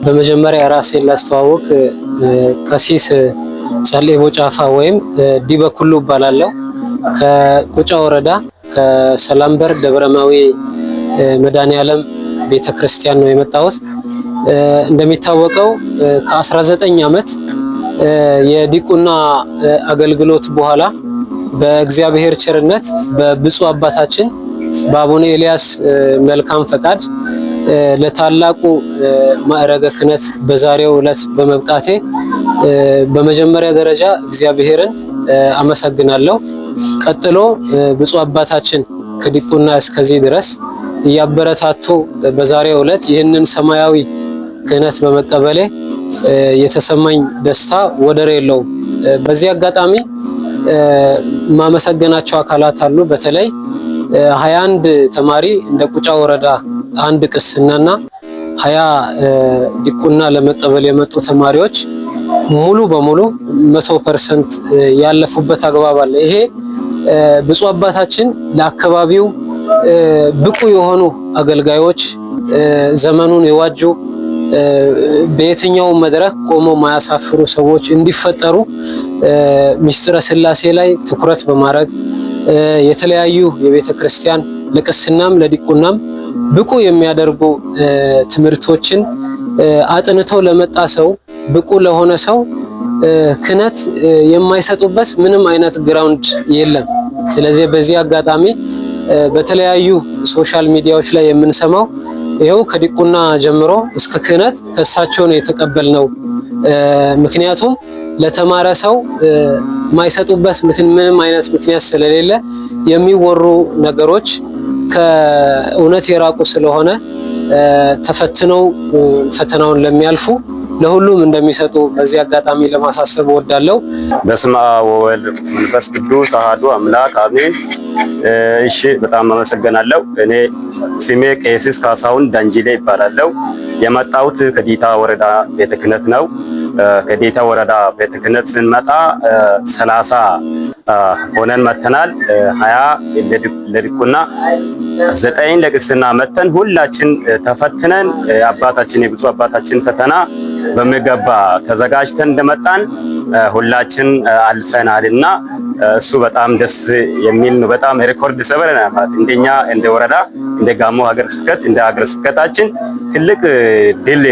በመጀመሪያ ራሴን ላስተዋውቅ ቀሲስ ጨሌቦ ጫፋ ወይም ዲበኩሉ እባላለሁ። ከቁጫ ወረዳ ከሰላምበር ደብረማዊ መድኃኔዓለም ቤተክርስቲያን ነው የመጣሁት። እንደሚታወቀው ከ19 ዓመት የዲቁና አገልግሎት በኋላ በእግዚአብሔር ቸርነት በብፁዕ አባታችን በአቡነ ኤልያስ መልካም ፈቃድ ለታላቁ ማዕረገ ክህነት በዛሬው ዕለት በመብቃቴ በመጀመሪያ ደረጃ እግዚአብሔርን አመሰግናለሁ። ቀጥሎ ብፁዕ አባታችን ከዲቁና እስከዚህ ድረስ እያበረታቱ በዛሬው ዕለት ይህንን ሰማያዊ ክህነት በመቀበሌ የተሰማኝ ደስታ ወደር የለውም። በዚህ አጋጣሚ ማመሰገናቸው አካላት አሉ። በተለይ 21 ተማሪ እንደ ቁጫ ወረዳ አንድ ቅስናና 20 ዲቁና ለመቀበል የመጡ ተማሪዎች ሙሉ በሙሉ 100% ያለፉበት አግባብ አለ። ይሄ ብፁዕ አባታችን ለአካባቢው ብቁ የሆኑ አገልጋዮች ዘመኑን የዋጁ በየትኛው መድረክ ቆሞ ማያሳፍሩ ሰዎች እንዲፈጠሩ ምስጢረ ሥላሴ ላይ ትኩረት በማድረግ የተለያዩ የቤተ ክርስቲያን ለቅስናም ለዲቁናም ብቁ የሚያደርጉ ትምህርቶችን አጥንቶ ለመጣ ሰው ብቁ ለሆነ ሰው ክህነት የማይሰጡበት ምንም አይነት ግራውንድ የለም። ስለዚህ በዚህ አጋጣሚ በተለያዩ ሶሻል ሚዲያዎች ላይ የምንሰማው ይሄው ከዲቁና ጀምሮ እስከ ክህነት ከሳቸው ነው የተቀበልነው። ምክንያቱም ለተማረ ሰው የማይሰጡበት ምንም አይነት ምክንያት ስለሌለ የሚወሩ ነገሮች ከእውነት የራቁ ስለሆነ ተፈትነው ፈተናውን ለሚያልፉ ለሁሉም እንደሚሰጡ በዚህ አጋጣሚ ለማሳሰብ እወዳለሁ። በስመ አብ ወወልድ ወመንፈስ ቅዱስ አሐዱ አምላክ አሜን። እሺ፣ በጣም አመሰግናለሁ። እኔ ስሜ ቄስ ካሳሁን ዳንጂሌ ይባላለሁ። የመጣሁት ከዲታ ወረዳ ቤተ ክህነት ነው። ከዲታ ወረዳ ቤተ ክህነት ስንመጣ 30 ሆነን መተናል። 20 ለዲቁና 9 ለቅስና መተን ሁላችን ተፈትነን አባታችን የብፁዕ አባታችን ፈተና በሚገባ ተዘጋጅተን እንደመጣን ሁላችን አልፈናልና እሱ በጣም ደስ የሚል ነው። በጣም ሪኮርድ ሰብረናል ማለት እንደኛ እንደ ወረዳ እንደ ጋሞ ሀገረ ስብከት እንደ ሀገረ ስብከታችን ትልቅ ድል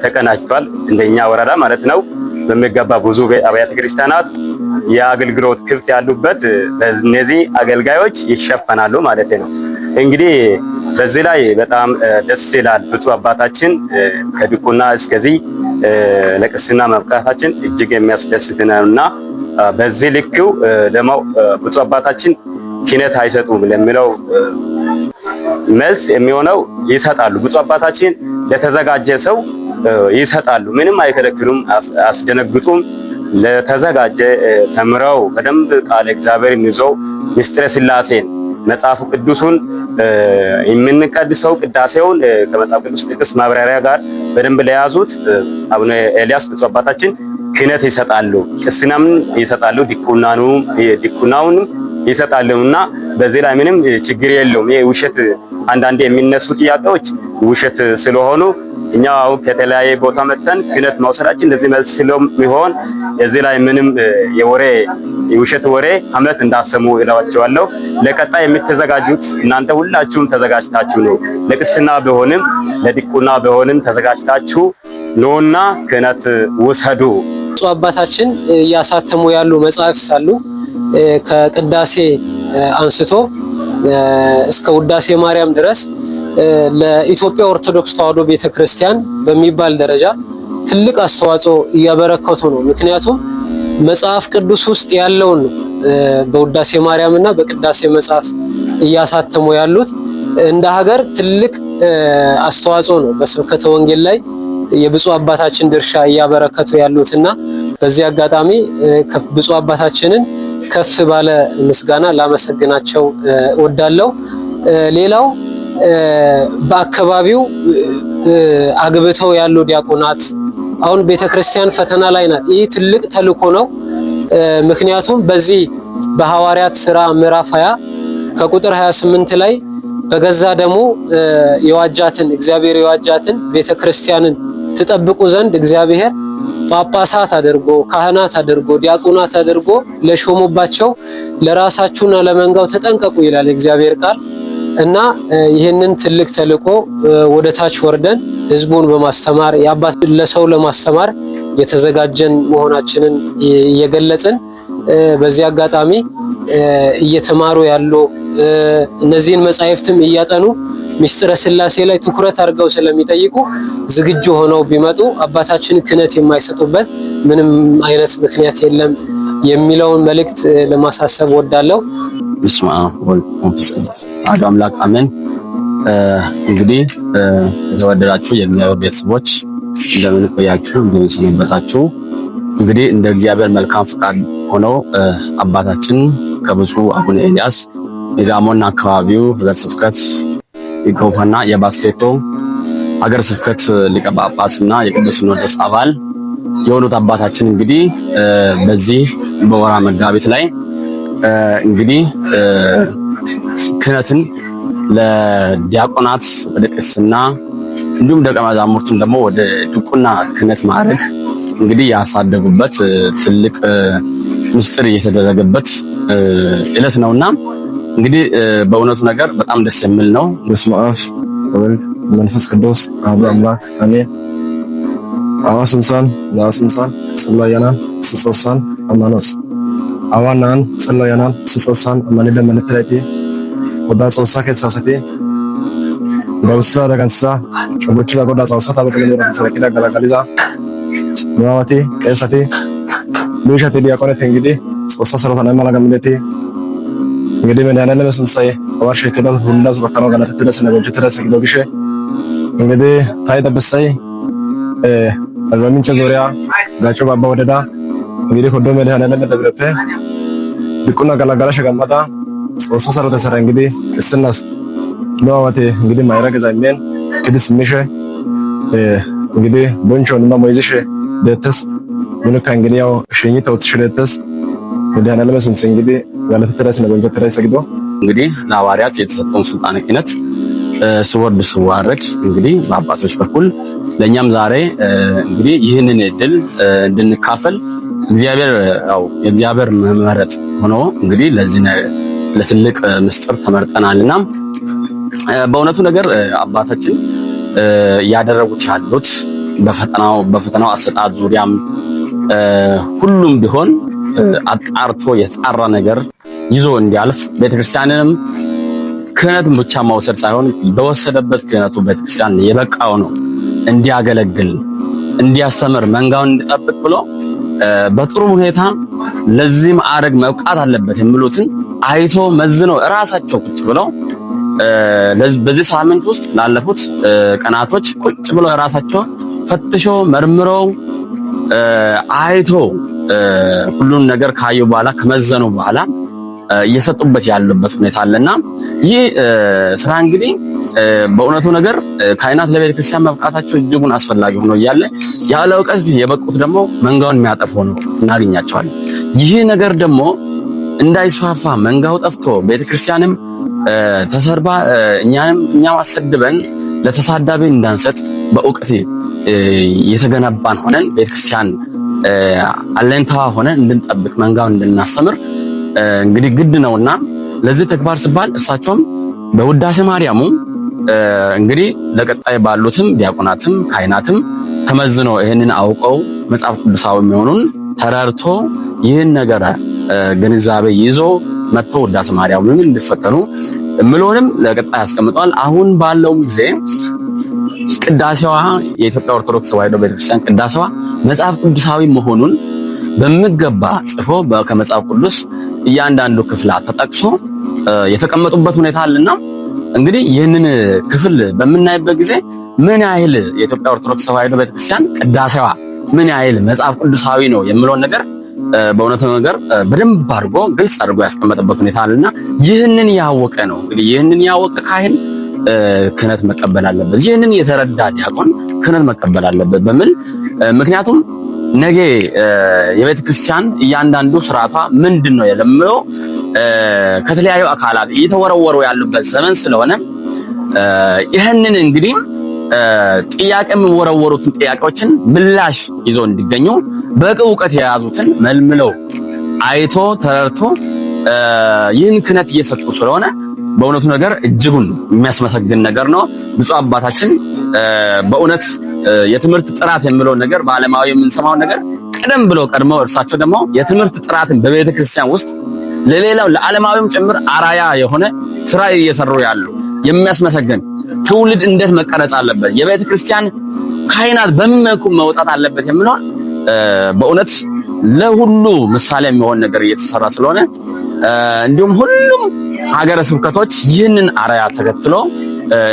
ተቀናጅቷል። እንደኛ ወረዳ ማለት ነው። በሚገባ ብዙ አብያተ ክርስቲያናት የአገልግሎት ክፍት ያሉበት በእነዚህ አገልጋዮች ይሸፈናሉ ማለት ነው። እንግዲህ በዚህ ላይ በጣም ደስ ይላል። ብፁዕ አባታችን ከዲቁና እስከዚህ ለቅስና መብቃታችን እጅግ የሚያስደስት ነውና በዚህ ልክ ደግሞ ብፁዕ አባታችን ክህነት አይሰጡም ለሚለው መልስ የሚሆነው ይሰጣሉ። ብፁዕ አባታችን ለተዘጋጀ ሰው ይሰጣሉ። ምንም አይከለክሉም፣ አስደነግጡም። ለተዘጋጀ ተምረው በደንብ ቃል እግዚአብሔርን ይዘው ምስጢረ ሥላሴን መጽሐፉ ቅዱሱን የምንቀድሰው ቅዳሴውን ከመጽሐፍ ቅዱስ ጥቅስ ማብራሪያ ጋር በደንብ ለያዙት አቡነ ኤልያስ ብፁዕ አባታችን ክህነት ይሰጣሉ፣ ቅስናም ይሰጣሉ፣ ዲቁናውንም ይሰጣሉና በዚህ ላይ ምንም ችግር የለውም። ይሄ ውሸት አንዳንዴ የሚነሱ ጥያቄዎች ውሸት ስለሆኑ እኛ አሁን ከተለያየ ቦታ መተን ክህነት መውሰዳችን እንደዚህ መልስ ስለሚሆን እዚህ ላይ ምንም የውሸት ወሬ ሐሜት እንዳሰሙ እላቸዋለሁ። ለቀጣይ የምትዘጋጁት እናንተ ሁላችሁም ተዘጋጅታችሁ ነው። ለቅስና ቢሆንም ለዲቁና ቢሆንም ተዘጋጅታችሁ ነውና ክህነት ውሰዱ። ብፁዕ አባታችን እያሳተሙ ያሉ መጻሕፍት አሉ። ከቅዳሴ አንስቶ እስከ ውዳሴ ማርያም ድረስ ለኢትዮጵያ ኦርቶዶክስ ተዋሕዶ ቤተክርስቲያን በሚባል ደረጃ ትልቅ አስተዋጽኦ እያበረከቱ ነው። ምክንያቱም መጽሐፍ ቅዱስ ውስጥ ያለውን በውዳሴ ማርያም እና በቅዳሴ መጽሐፍ እያሳተሙ ያሉት እንደ ሀገር ትልቅ አስተዋጽኦ ነው። በስብከተ ወንጌል ላይ የብፁዕ አባታችን ድርሻ እያበረከቱ ያሉትና በዚህ አጋጣሚ ብፁዕ አባታችንን ከፍ ባለ ምስጋና ላመሰግናቸው እወዳለሁ። ሌላው በአካባቢው አግብተው ያሉ ዲያቆናት አሁን ቤተክርስቲያን ፈተና ላይ ናት። ይህ ትልቅ ተልእኮ ነው። ምክንያቱም በዚህ በሐዋርያት ሥራ ምዕራፍ 20 ከቁጥር 28 ላይ በገዛ ደሙ የዋጃትን እግዚአብሔር የዋጃትን ቤተክርስቲያንን ትጠብቁ ዘንድ እግዚአብሔር ጳጳሳት አድርጎ ካህናት አድርጎ ዲያቆናት አድርጎ ለሾሙባቸው ለራሳችሁና ለመንጋው ተጠንቀቁ ይላል እግዚአብሔር ቃል። እና ይህንን ትልቅ ተልቆ ወደ ታች ወርደን ህዝቡን በማስተማር የአባት ለሰው ለማስተማር የተዘጋጀን መሆናችንን እየገለጽን በዚህ አጋጣሚ እየተማሩ ያሉ እነዚህን መጻሕፍትም እያጠኑ ምስጢረ ሥላሴ ላይ ትኩረት አድርገው ስለሚጠይቁ ዝግጁ ሆነው ቢመጡ አባታችን ክህነት የማይሰጡበት ምንም አይነት ምክንያት የለም የሚለውን መልእክት ለማሳሰብ ወዳለው። በስመ አብ ወወልድ ወመንፈስ ቅዱስ አሐዱ አምላክ አሜን። እንግዲህ የተወደዳችሁ የእግዚአብሔር ቤተሰቦች እንደምን ቆያችሁ? እንደምን ሰነበታችሁ? እንግዲህ እንደ እግዚአብሔር መልካም ፍቃድ ሆኖ አባታችን ከብፁዕ አቡነ ኤልያስ የጋሞና አካባቢው ሀገረ ስብከት የጎፋና የባስኬቶ ሀገረ ስብከት ሊቀ ጳጳስና የቅዱስ ሲኖዶስ አባል የሆኑት አባታችን እንግዲህ በዚህ በወርሃ መጋቢት ላይ እንግዲህ ክህነትን ለዲያቆናት ወደ ቅስና እንዲሁም ደቀ መዛሙርቱን ደግሞ ወደ ድቁና ክህነት ማዕረግ እንግዲህ ያሳደጉበት ትልቅ ምስጢር እየተደረገበት ዕለት ነውና እንግዲህ በእውነቱ ነገር በጣም ደስ የሚል ነው። በስመ አብ ወወልድ ወመንፈስ ቅዱስ አሐዱ አምላክ አሜን። አዋሱንሳን ለአሱንሳን ጽላያናን ስጾሳን አማኖስ አዋናን ጽላያናን ስጾሳን አማኔ ለመነተላቲ ወዳ ጾሳ ከሳሰቴ በውሳ ደጋንሳ ሸቦች ለጎዳ ጾሳ ታበቀለ ለሰረኪዳ ገላጋሊዛ ማዋቴ ቀሳቴ ሉሻቴ ዲያቆናት እንግዲህ ጾሳ ሰራታና ማላጋምለቴ እንግዲህ ምን ያለ ለመስንሳይ አዋሽ ከዳት ሁላስ በካኖ ጋር ተተደሰነ በጀተረሰ ግዶግሽ እንግዲህ ታይተበሳይ አልባሚንቸ ዙሪያ ጋቾ ባባ ወደዳ እንግዲህ ኮዶ መድኃኔ ዓለም ደብረፔ ድቁና ገላጋላ ሸጋማታ ጾሳ ሰራተ ሰራ እንግዲህ ቅስናስ ለዋቴ እንግዲህ ማይረግ ዛሜን ክድስ ምሸ እንግዲህ ቦንቾንና ሞይዝሽ ደተስ ምንካ እንግዲህ ያው ሸኝ ተውትሽ ደተስ መድኃኔ ዓለም መስንሰ እንግዲህ ጋለተ ተራስ ነው ወንጀል ተራስ ሰግዶ እንግዲህ ለሐዋርያት የተሰጠውን ስልጣነ ክህነት ስወርድ ስዋረድ እንግዲህ በአባቶች በኩል ለኛም ዛሬ እንግዲህ ይህንን እድል እንድንካፈል እግዚአብሔር ያው የእግዚአብሔር መመረጥ ሆኖ እንግዲህ ለዚህ ለትልቅ ምስጢር ተመርጠናልና በእውነቱ ነገር አባታችን ያደረጉት ያሉት በፈተናው አሰጣጥ ዙሪያም ሁሉም ቢሆን አጣርቶ የተጣራ ነገር ይዞ እንዲያልፍ ቤተክርስቲያንንም ክህነትን ብቻ ማውሰድ ሳይሆን በወሰደበት ክህነቱ ቤተክርስቲያን የበቃው ነው እንዲያገለግል እንዲያስተምር መንጋውን እንዲጠብቅ ብሎ በጥሩ ሁኔታ ለዚህ ማዕረግ መብቃት አለበት የሚሉትን አይቶ መዝኖ እራሳቸው ቁጭ ብለው በዚህ ሳምንት ውስጥ ላለፉት ቀናቶች ቁጭ ብለው እራሳቸው ፈትሾ መርምረው አይቶ ሁሉን ነገር ካዩ በኋላ ከመዘኑ በኋላ እየሰጡበት ያሉበት ሁኔታ አለና ይህ ስራ እንግዲህ በእውነቱ ነገር ካህናት ለቤተ ክርስቲያን መብቃታቸው እጅጉን አስፈላጊ ሆኖ እያለ ያለ ዕውቀት የበቁት ደግሞ መንጋውን የሚያጠፉ ነው እናገኛቸዋለን። ይህ ነገር ደግሞ እንዳይስፋፋ መንጋው ጠፍቶ ቤተ ክርስቲያንም ተሰርባ እኛም አሰድበን ለተሳዳቢ እንዳንሰጥ በእውቀት የተገነባን ሆነን ቤተ ክርስቲያን አለንታዋ ሆነን እንድንጠብቅ መንጋውን እንድናስተምር እንግዲህ ግድ ነውና ለዚህ ተግባር ሲባል እርሳቸውም በውዳሴ ማርያሙ እንግዲህ ለቀጣይ ባሉትም ዲያቆናትም ካህናትም ተመዝኖ ይሄንን አውቀው መጽሐፍ ቅዱሳዊ የሚሆኑን ተረርቶ ይህን ነገር ግንዛቤ ይዞ መጥቶ ውዳሴ ማርያሙን እንዲፈተኑ ምሎንም ለቀጣይ ያስቀምጧል። አሁን ባለው ጊዜ ቅዳሴዋ የኢትዮጵያ ኦርቶዶክስ ተዋሕዶ ቤተክርስቲያን ቅዳሴዋ መጽሐፍ ቅዱሳዊ መሆኑን በሚገባ ጽፎ ከመጽሐፍ ቅዱስ እያንዳንዱ ክፍላት ተጠቅሶ የተቀመጡበት ሁኔታ አለና እንግዲህ ይህንን ክፍል በምናይበት ጊዜ ምን ያህል የኢትዮጵያ ኦርቶዶክስ ተዋሕዶ ቤተክርስቲያን ቅዳሴዋ ምን ያህል መጽሐፍ ቅዱሳዊ ነው የሚለውን ነገር በእውነቱ ነገር በደንብ አድርጎ ግልጽ አድርጎ ያስቀመጠበት ሁኔታ አለና ይህንን ያወቀ ነው እንግዲህ ይህንን ያወቀ ካህን ክህነት መቀበል አለበት፣ ይህንን የተረዳ ዲያቆን ክህነት መቀበል አለበት በሚል ምክንያቱም ነገ የቤተ ክርስቲያን እያንዳንዱ ስርዓቷ ምንድነው የለምነው ከተለያዩ አካላት እየተወረወሩ ያሉበት ዘመን ስለሆነ ይህንን እንግዲህ ጥያቄ የሚወረወሩትን ጥያቄዎችን ምላሽ ይዞ እንዲገኙ በቂ እውቀት የያዙትን መልምለው አይቶ ተረድቶ ይህን ክህነት እየሰጡ ስለሆነ በእውነቱ ነገር እጅጉን የሚያስመሰግን ነገር ነው። ብፁዕ አባታችን በእውነት የትምህርት ጥራት የሚለው ነገር በዓለማዊ የምንሰማው ነገር ቀድመው እርሳቸው ደግሞ የትምህርት ጥራትን በቤተ ክርስቲያን ውስጥ ለሌላው ለዓለማዊም ጭምር አራያ የሆነ ስራ እየሰሩ ያሉ የሚያስመሰግን ትውልድ እንዴት መቀረጽ አለበት፣ የቤተ ክርስቲያን ካህናት በመንኩ መውጣት አለበት የሚለው በእውነት ለሁሉ ምሳሌ የሚሆን ነገር እየተሰራ ስለሆነ እንዲሁም ሁሉም ሀገረ ስብከቶች ይህንን አራያ ተከትሎ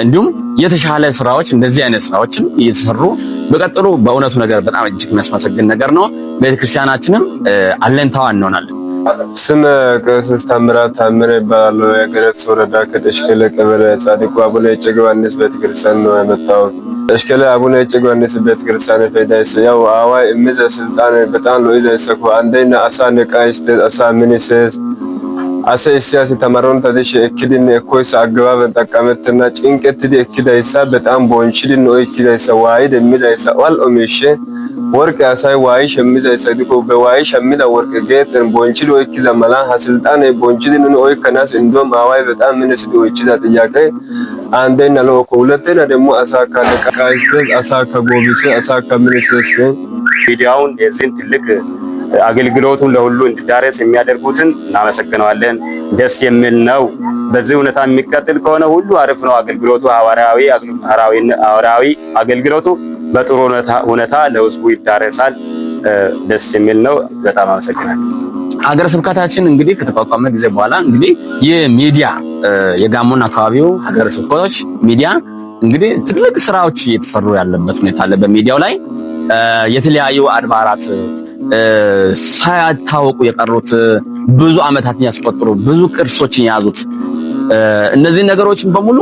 እንዲሁም የተሻለ ስራዎች እንደዚህ አይነት ስራዎችን እየተሰሩ በቀጥሉ በእውነቱ ነገር በጣም እጅግ የሚያስመሰግን ነገር ነው። ቤተክርስቲያናችንም አለንታዋ እንሆናለን። ስም ቀሲስ ታምራት ታምረ ይባላል። የገነት ወረዳ ከደሽከለ ቀበሌ ጻድቁ አቡነ እጨጌ ዮሐንስ ቤተክርስቲያን ነው የመጣው። ደሽከለ አቡነ እጨጌ ዮሐንስ ቤተክርስቲያን ፈይዳይስ ያው አዋይ እምዘ ስልጣን በጣም ነው ይዘሰኩ አንደኛ አሳ ነቃይስት አሳ ምንሰስ አሳ ኢሳያስ ተመረውን ተደሽ እክድን ኮይስ አገባብ ተጠቀመትና ጭንቀት እክዳይሳ በጣም ቦንችልን ነው እክዳይሳ ዋይድ የሚዳይሳ ዋል ኦሜሽ ወርቅ ያሳይ ዋይ ሸሚዛይሳ ዲኮ በዋይ ሸሚዳ ወርቅ ጌጥን ቦንችል ወይ ከዘመላ ስልጣን ቦንችልን ነው ከናስ እንደም አዋይ በጣም ምንስ ዲዎችዛ ጥያቄ አንደኛ ነው ሁለተኛ ደግሞ አሳካ ነቃይስት አሳካ ጎብስ አሳካ ምንስስ ሚዲያውን የዚህን ትልቅ አገልግሎቱን ለሁሉ እንዲዳረስ የሚያደርጉትን እናመሰግናለን። ደስ የሚል ነው። በዚህ ሁኔታ የሚቀጥል ከሆነ ሁሉ አሪፍ ነው። አገልግሎቱ ሐዋርያዊ አገልግሎቱ በጥሩ ሁኔታ ለህዝቡ ይዳረሳል። ደስ የሚል ነው። በጣም አመሰግናለሁ። ሀገረ ስብከታችን እንግዲህ ከተቋቋመ ጊዜ በኋላ እንግዲህ የሚዲያ የጋሞና አካባቢው ሀገረ ስብከቶች ሚዲያ እንግዲህ ትልቅ ስራዎች እየተሰሩ ያለበት ሁኔታ አለ። በሚዲያው ላይ የተለያዩ አድባራት ሳያታወቁ የቀሩት ብዙ አመታትን ያስቆጥሩ ብዙ ቅርሶችን የያዙት እነዚህ ነገሮችን በሙሉ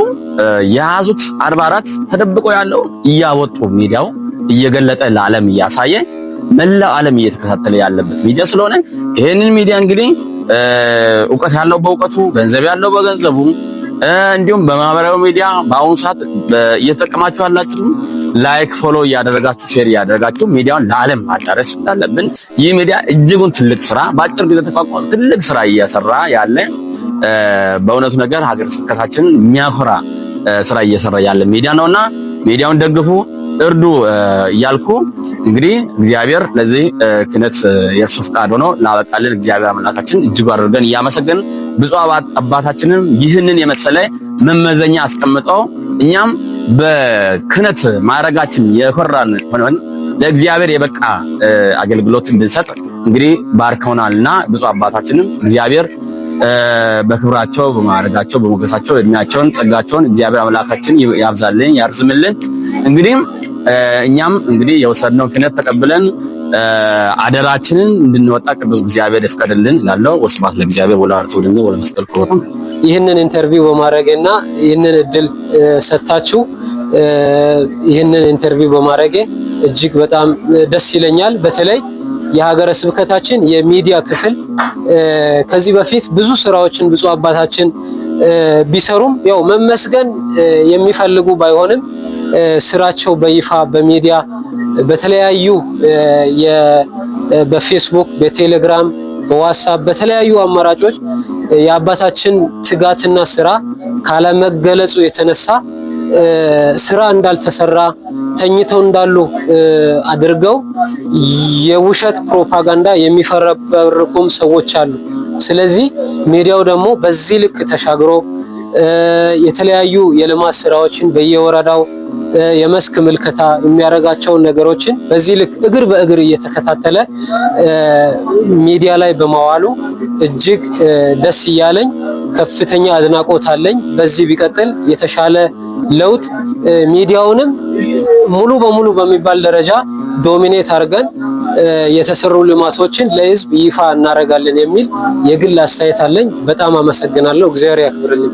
የያዙት አድባራት ተደብቆ ያለው እያወጡ ሚዲያው እየገለጠ ለዓለም እያሳየ መላው ዓለም እየተከታተለ ያለበት ሚዲያ ስለሆነ ይሄንን ሚዲያ እንግዲህ ዕውቀት ያለው በዕውቀቱ ገንዘብ ያለው በገንዘቡ እንዲሁም በማህበራዊ ሚዲያ በአሁኑ ሰዓት እየተጠቀማችሁ ያላችሁ ላይክ ፎሎ እያደረጋችሁ ሼር እያደረጋችሁ ሚዲያውን ለዓለም ማዳረስ እንዳለብን ይህ ሚዲያ እጅጉን ትልቅ ስራ በአጭር ጊዜ ተቋቋመ ትልቅ ስራ እየሰራ ያለ በእውነቱ ነገር ሀገረ ስብከታችንን የሚያኮራ ስራ እየሰራ ያለ ሚዲያ ነውና ሚዲያውን ደግፉ እርዱ እያልኩ እንግዲህ እግዚአብሔር ለዚህ ክህነት የእርሱ ፍቃድ ሆኖ ላበቃልን እግዚአብሔር አምላካችን እጅግ አድርገን እያመሰገንን ብፁዕ አባታችንም ይህንን የመሰለ መመዘኛ አስቀምጠው እኛም በክህነት ማዕረጋችን የኮራን ሆነን ለእግዚአብሔር የበቃ አገልግሎት እንድንሰጥ እንግዲህ ባርከውናልና ብፁዕ አባታችንም እግዚአብሔር በክብራቸው በማዕረጋቸው በሞገሳቸው እድሜያቸውን ጸጋቸውን እግዚአብሔር አምላካችን ያብዛልን ያርዝምልን። እንግዲህ እኛም እንግዲህ የወሰድነው ክህነት ተቀብለን አደራችንን እንድንወጣ ቅዱስ እግዚአብሔር ይፍቀድልን እላለሁ። ወስብሐት ለእግዚአብሔር ወለወላዲቱ ድንግል ወለመስቀሉ ክቡር። ይህንን ኢንተርቪው በማድረጌና ይህንን እድል ሰጣችሁ ይህንን ኢንተርቪው በማድረጌ እጅግ በጣም ደስ ይለኛል። በተለይ የሀገረ ስብከታችን የሚዲያ ክፍል ከዚህ በፊት ብዙ ስራዎችን ብፁዕ አባታችን ቢሰሩም ያው መመስገን የሚፈልጉ ባይሆንም ስራቸው በይፋ በሚዲያ በተለያዩ በፌስቡክ በቴሌግራም በዋትስአፕ በተለያዩ አማራጮች የአባታችን ትጋትና ስራ ካለመገለጹ የተነሳ ስራ እንዳልተሰራ ተኝተው እንዳሉ አድርገው የውሸት ፕሮፓጋንዳ የሚፈረበርኩም ሰዎች አሉ። ስለዚህ ሚዲያው ደግሞ በዚህ ልክ ተሻግሮ የተለያዩ የልማት ስራዎችን በየወረዳው የመስክ ምልከታ የሚያደርጋቸውን ነገሮችን በዚህ ልክ እግር በእግር እየተከታተለ ሚዲያ ላይ በማዋሉ እጅግ ደስ እያለኝ ከፍተኛ አድናቆት አለኝ። በዚህ ቢቀጥል የተሻለ ለውጥ ሚዲያውንም ሙሉ በሙሉ በሚባል ደረጃ ዶሚኔት አድርገን የተሰሩ ልማቶችን ለህዝብ ይፋ እናደርጋለን የሚል የግል አስተያየት አለኝ። በጣም አመሰግናለሁ። እግዚአብሔር ያክብርልኝ።